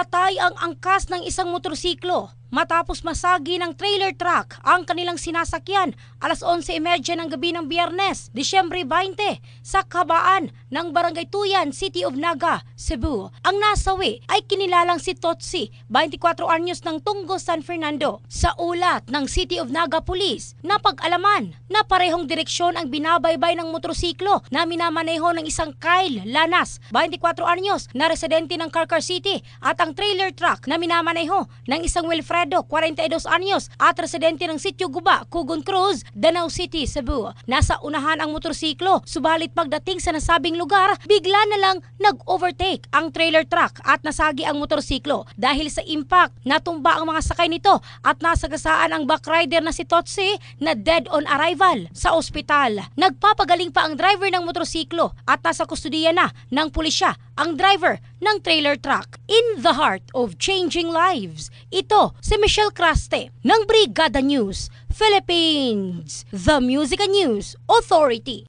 Patay ang angkas ng isang motorsiklo matapos masagi ng trailer truck ang kanilang sinasakyan alas 11:30 ng gabi ng Biyernes, Disyembre 20 sa Kabaan ng Barangay Tuyan, City of Naga, Cebu. Ang nasawi ay kinilalang si Totsi, 24 anyos ng Tungo, San Fernando. Sa ulat ng City of Naga Police, napag-alaman na parehong direksyon ang binabaybay ng motorsiklo na minamaneho ng isang Kyle Lanas, 24 anyos na residente ng Carcar City at ang trailer truck na minamaneho ng isang Wilfredo, 42 anyos at residente ng Sitio Guba, Cugon Cruz, Danau City, Cebu. Nasa unahan ang motorsiklo, subalit pagdating sa nasabing lugar, bigla na lang nag-overtake ang trailer truck at nasagi ang motorsiklo. Dahil sa impact, natumba ang mga sakay nito at nasagasaan ang backrider na si Totsi na dead on arrival sa ospital. Nagpapagaling pa ang driver ng motorsiklo at nasa kustudiya na ng pulisya ang driver ng trailer truck. In the heart of changing lives, ito si Michelle Craste ng Brigada News Philippines, the Music and News Authority.